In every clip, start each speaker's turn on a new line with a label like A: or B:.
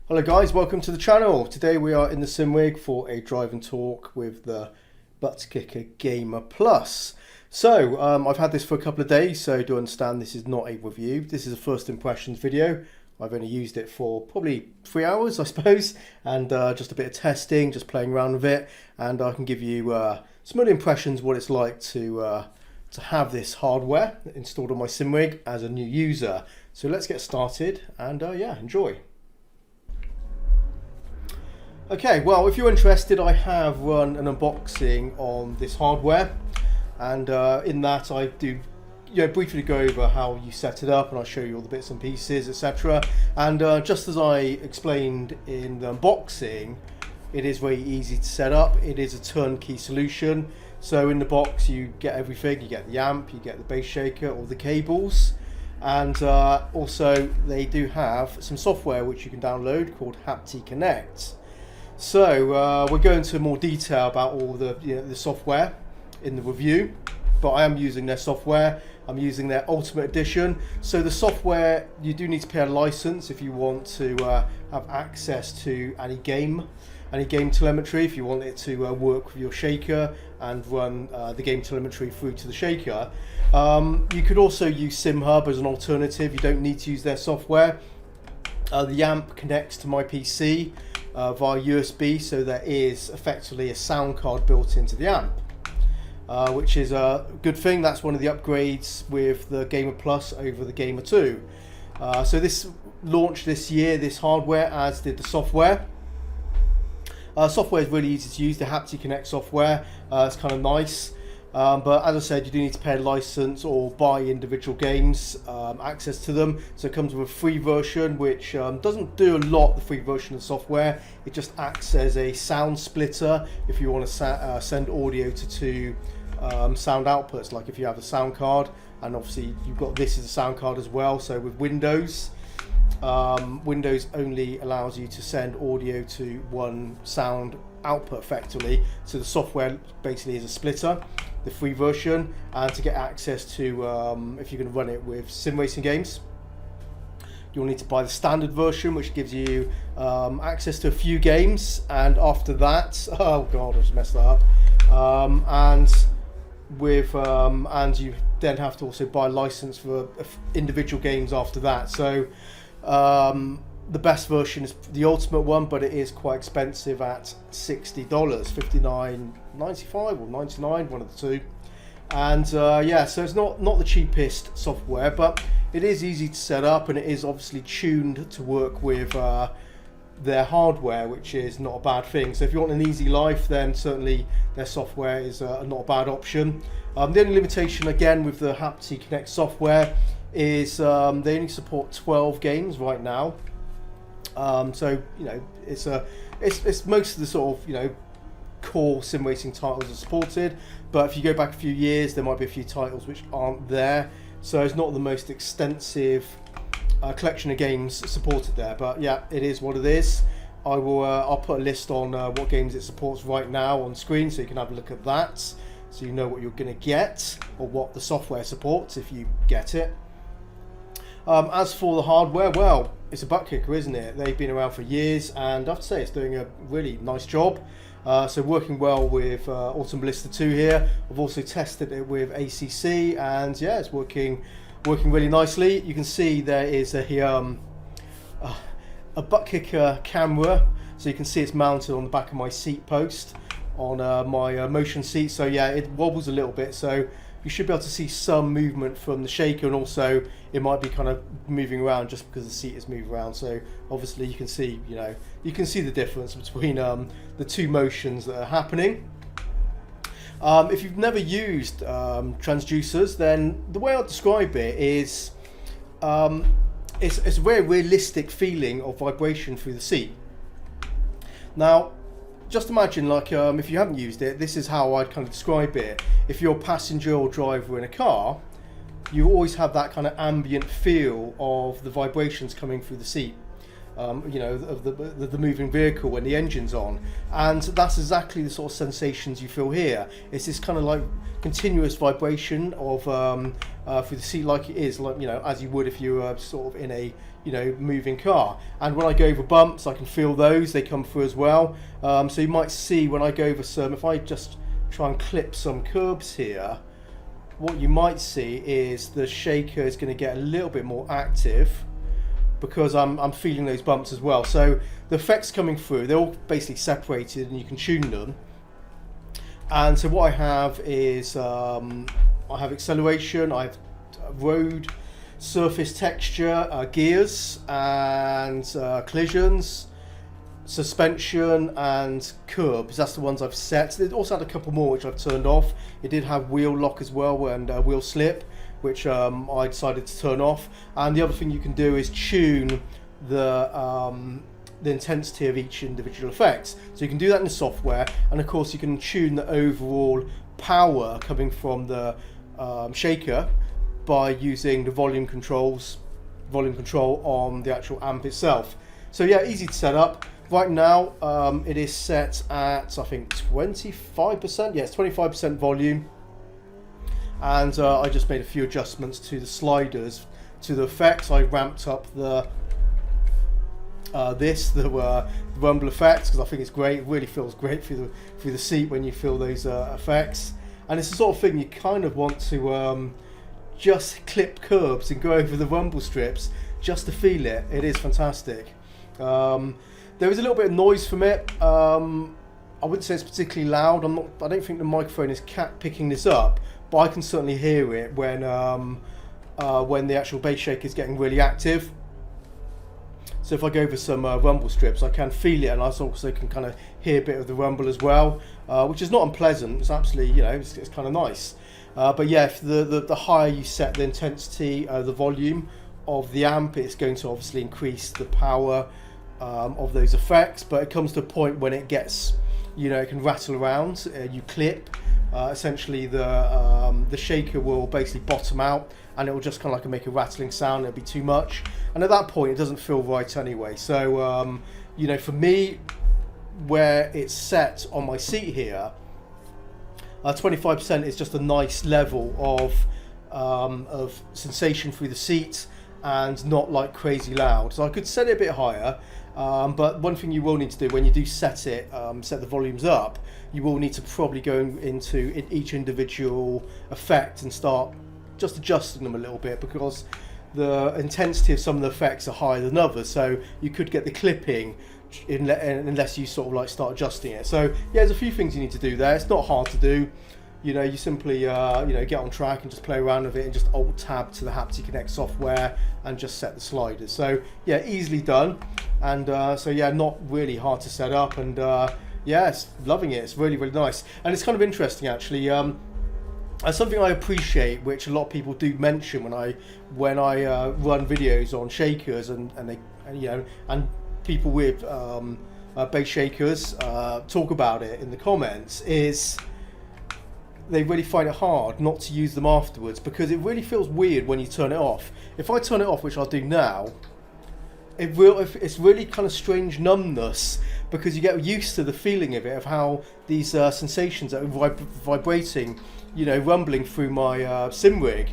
A: Hello guys, welcome to the channel. Today we are in the Simrig for a drive and talk with the ButtKicker Gamer Plus. So I've had this for a couple of days, so do understand this is not a review. This is a first impressions video. I've only used it for probably 3 hours, I suppose, and just a bit of testing, just playing around with it, and I can give you some early impressions what it's like to have this hardware installed on my Simrig as a new user. So let's get started and yeah, enjoy. Okay, well, if you're interested, I have run an unboxing on this hardware, and in that I do briefly go over how you set it up, and I'll show you all the bits and pieces, etc. And just as I explained in the unboxing, it is very easy to set up. It is a turnkey solution. So in the box you get everything. You get the amp, you get the bass shaker, all the cables, and also they do have some software which you can download called HaptiConnect. So we'll go into more detail about all the software in the review, but I am using their software. I'm using their Ultimate Edition. So the software, you do need to pay a license if you want to have access to any game telemetry, if you want it to work with your shaker and run the game telemetry through to the shaker. You could also use SimHub as an alternative. You don't need to use their software. The amp connects to my PC via USB, so there is effectively a sound card built into the amp, which is a good thing. That's one of the upgrades with the Gamer Plus over the Gamer 2. So this launched this year, this hardware, as did the software. Software is really easy to use, the HaptiConnect software. It's kind of nice. But as I said, you do need to pay a license or buy individual games, access to them. So it comes with a free version, which doesn't do a lot, the free version of the software. It just acts as a sound splitter if you want to send audio to two sound outputs, like if you have a sound card, and obviously you've got this as a sound card as well. So with Windows, Windows only allows you to send audio to one sound output effectively. So the software basically is a splitter, the free version, and to get access to, if you're going to run it with Simracing games, you'll need to buy the standard version, which gives you access to a few games, and after that, oh god, I just messed that up, and you then have to also buy a license for individual games after that. So the best version is the ultimate one, but it is quite expensive at $60, $59.95 or $99, one of the two. And yeah, so it's not the cheapest software, but it is easy to set up, and it is obviously tuned to work with their hardware, which is not a bad thing. So if you want an easy life, then certainly their software is not a bad option. The only limitation, again, with the HaptiConnect software is they only support 12 games right now. So it's most of the sort of core sim racing titles are supported, but if you go back a few years, there might be a few titles which aren't there. So it's not the most extensive collection of games supported there, but yeah, it is what it is. I'll put a list on what games it supports right now on screen, so you can have a look at that, so you know what you're going to get, or what the software supports if you get it. As for the hardware, well, it's a ButtKicker, isn't it? They've been around for years, and I have to say it's doing a really nice job. So working well with Autumn Ballista 2 here. I've also tested it with ACC, and yeah, it's working really nicely. You can see there is a ButtKicker camera, so you can see it's mounted on the back of my seat post on my motion seat. So yeah, it wobbles a little bit, so you should be able to see some movement from the shaker, and also it might be kind of moving around just because the seat is moving around. So obviously you can see, the difference between the two motions that are happening. If you've never used transducers, then the way I'll describe it is it's a very realistic feeling of vibration through the seat. Now, just imagine, like, if you haven't used it, this is how I'd kind of describe it. If you're a passenger or driver in a car, you always have that kind of ambient feel of the vibrations coming through the seat. you know, of the moving vehicle when the engine's on, and that's exactly the sort of sensations you feel here. It's this kind of like continuous vibration of through the seat, like it is, like, you know, as you would if you were sort of in a, you know, moving car. And when I go over bumps, I can feel those, they come through as well. So you might see when I go over some, if I just try and clip some curbs here, what you might see is the shaker is going to get a little bit more active, because I'm feeling those bumps as well. So the effects coming through, they're all basically separated and you can tune them. And so what I have is I have acceleration, I have road surface texture, gears and collisions, suspension and curbs. That's the ones I've set. It also had a couple more which I've turned off. It did have wheel lock as well and wheel slip, which I decided to turn off. And the other thing you can do is tune the intensity of each individual effect. So you can do that in the software, and of course you can tune the overall power coming from the shaker by using the volume control on the actual amp itself. So yeah, easy to set up. Right now it is set at, I think, 25%. Yes, 25% volume. And I just made a few adjustments to the sliders, to the effects. I ramped up the rumble effects, because I think it's great. It really feels great through the seat when you feel those effects. And it's the sort of thing you kind of want to just clip curbs and go over the rumble strips just to feel it. It is fantastic. There is a little bit of noise from it. I wouldn't say it's particularly loud. I don't think the microphone is picking this up, but I can certainly hear it when the actual bass shaker is getting really active. So if I go over some rumble strips, I can feel it, and I also can kind of hear a bit of the rumble as well, which is not unpleasant. It's absolutely, you know, it's kind of nice. But yeah, if the higher you set the intensity, the volume of the amp, it's going to obviously increase the power of those effects. But it comes to a point when it gets, you know, it can rattle around. You clip. Essentially, the shaker will basically bottom out, and it will just kind of like make a rattling sound. It'll be too much, and at that point, it doesn't feel right anyway. So, you know, for me, where it's set on my seat here, 25% is just a nice level of sensation through the seat, and not like crazy loud. So I could set it a bit higher. But one thing you will need to do when you do set it, set the volumes up, you will need to probably go into each individual effect and start just adjusting them a little bit, because the intensity of some of the effects are higher than others. So you could get the clipping unless you sort of like start adjusting it. So yeah, there's a few things you need to do there. It's not hard to do. You know, you simply you know, get on track and just play around with it, and just alt tab to the HaptiConnect software and just set the sliders. So yeah, easily done. And so yeah, not really hard to set up, and yeah, it's loving it. It's really, really nice, and it's kind of interesting actually. Something I appreciate, which a lot of people do mention when I run videos on shakers, and they, you know, and people with bass shakers talk about it in the comments, is they really find it hard not to use them afterwards, because it really feels weird when you turn it off. If I turn it off, which I'll do now, it's really kind of strange numbness, because you get used to the feeling of it, of how these sensations that are vibrating, you know, rumbling through my Simrig,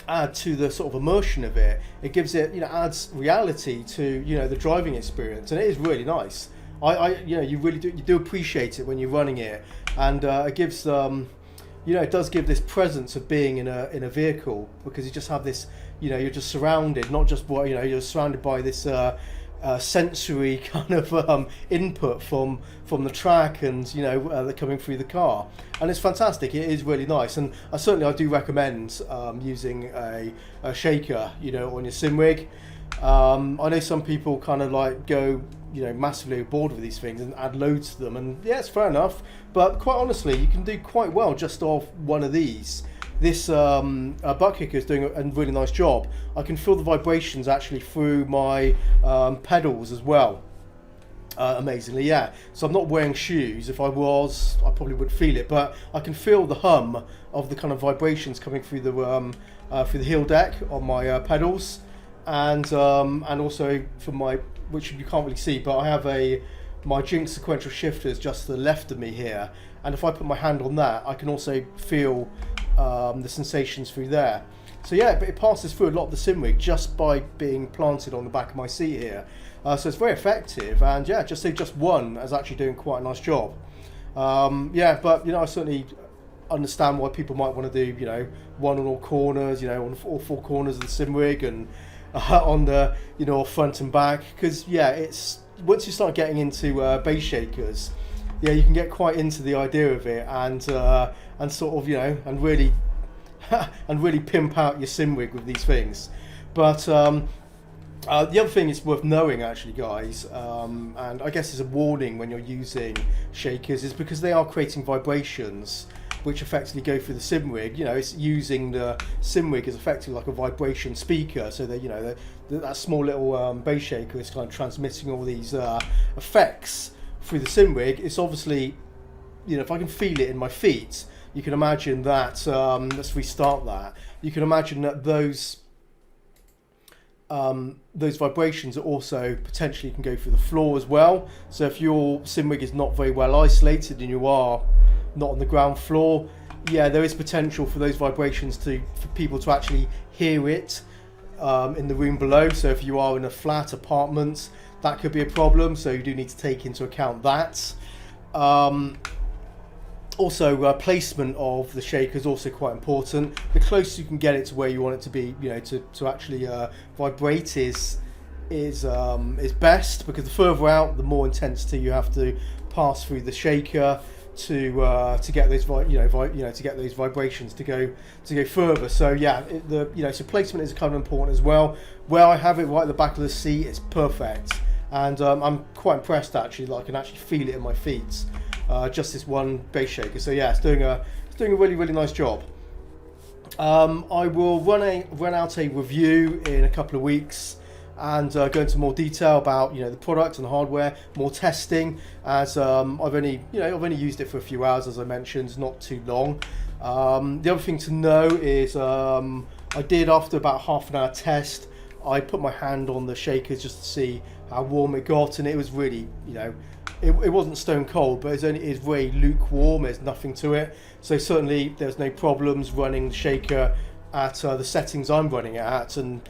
A: add to the sort of immersion of it. It gives it, you know, adds reality to, you know, the driving experience, and it is really nice. You know, you really do appreciate it when you're running it, and it gives you know, it does give this presence of being in a vehicle, because you just have this, you know, you're just surrounded, not just, you know, you're surrounded by this sensory kind of input from the track, and, you know, they're coming through the car, and it's fantastic. It is really nice, and I do recommend using a shaker, you know, on your Simrig. I know some people kind of like go, you know, massively bored with these things and add loads to them, and yeah, it's fair enough, but quite honestly, you can do quite well just off one of these. This ButtKicker is doing a really nice job. I can feel the vibrations actually through my pedals as well, amazingly, yeah. So I'm not wearing shoes. If I was, I probably would feel it, but I can feel the hum of the kind of vibrations coming through the heel deck on my pedals. and also for my, which you can't really see, but I have my Jinx sequential shifters just to the left of me here, and if I put my hand on that, I can also feel the sensations through there. So yeah, it passes through a lot of the Simrig just by being planted on the back of my seat here. So it's very effective, and yeah, just one is actually doing quite a nice job. Yeah, but I certainly understand why people might want to do one on all corners, on all four corners of the Simrig, and on the front and back, because yeah, it's once you start getting into bass shakers, yeah, you can get quite into the idea of it, and sort of and really pimp out your Simrig with these things. But the other thing it's worth knowing, actually, guys, and I guess it's a warning when you're using shakers, is because they are creating vibrations which effectively go through the Simrig. It's using the Simrig as effectively like a vibration speaker, so that that small little bass shaker is kind of transmitting all these effects through the Simrig. It's obviously, if I can feel it in my feet, you can imagine that. Let's restart that. You can imagine that those vibrations are also potentially can go through the floor as well. So if your Simrig is not very well isolated and you are not on the ground floor, yeah, there is potential for those vibrations for people to actually hear it in the room below. So if you are in a flat apartment, that could be a problem. So you do need to take into account that. Also, placement of the shaker is also quite important. The closer you can get it to where you want it to be, to actually vibrate is best, because the further out, the more intensity you have to pass through the shaker to get those to get those vibrations to go further. So yeah, so placement is kind of important as well. Where I have it right at the back of the seat, it's perfect, and I'm quite impressed actually that I can actually feel it in my feet. Just this one bass shaker. So yeah, it's doing a really, really nice job. I will run out a review in a couple of weeks and go into more detail about the product and the hardware, more testing, as I've only used it for a few hours, as I mentioned, not too long. The other thing to know is I did, after about half an hour test, I put my hand on the shakers just to see how warm it got, and it was really, it wasn't stone cold, but it's very lukewarm. There's nothing to it, so certainly there's no problems running the shaker at the settings I'm running it at, and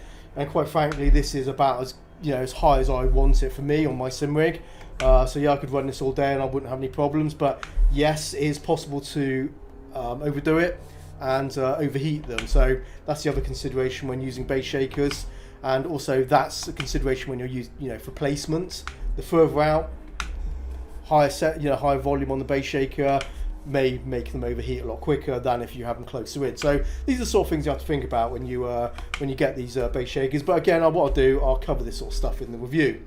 A: quite frankly, this is about as high as I want it for me on my Simrig. So yeah, I could run this all day and I wouldn't have any problems. But yes, it is possible to overdo it and overheat them. So that's the other consideration when using bass shakers, and also that's a consideration when you're using for placement. The further out, higher volume on the bass shaker may make them overheat a lot quicker than if you have them closer in. So these are the sort of things you have to think about when you get these bass shakers. But again, what I'll do, I'll cover this sort of stuff in the review.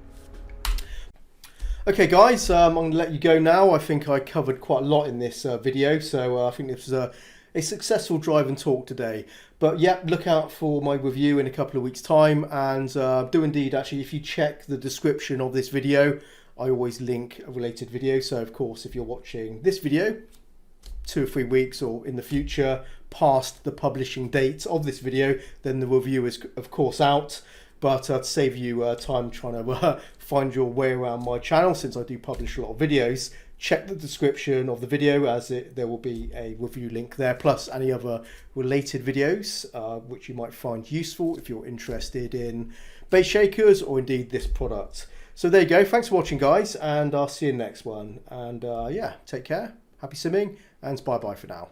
A: Okay guys, I'm going to let you go now. I think I covered quite a lot in this video, so I think this was a successful drive and talk today. But yeah, look out for my review in a couple of weeks time, and do indeed, actually, if you check the description of this video, I always link a related video. So of course, if you're watching this video 2 or 3 weeks or in the future past the publishing date of this video, then the review is of course out. But to save you time trying to find your way around my channel, since I do publish a lot of videos, check the description of the video, as there will be a review link there, plus any other related videos which you might find useful if you're interested in bass shakers or indeed this product. So there you go. Thanks for watching, guys, and I'll see you in the next one. And yeah, take care. Happy simming, and bye-bye for now.